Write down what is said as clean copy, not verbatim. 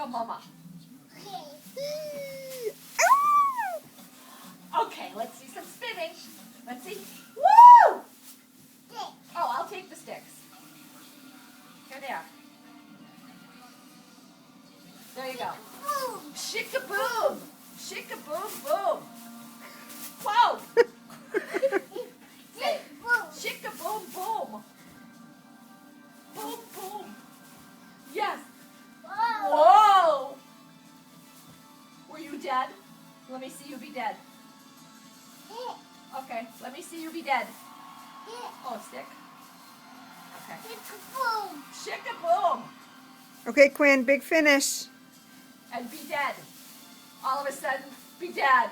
Tell Mama. Okay, let's see some spinning. Let's see. Woo! Oh, I'll take the sticks. Here they are. There you go. Shika-boom! Shika-boom-boom! Whoa! Say, shika-boom-boom! Boom-boom! Yes! Whoa! Were you dead? Let me see you be dead. Okay, let me see you be dead. Oh, stick. Okay. Shika-boom! Okay, Quinn, big finish. And be dead. All of a sudden, be dead.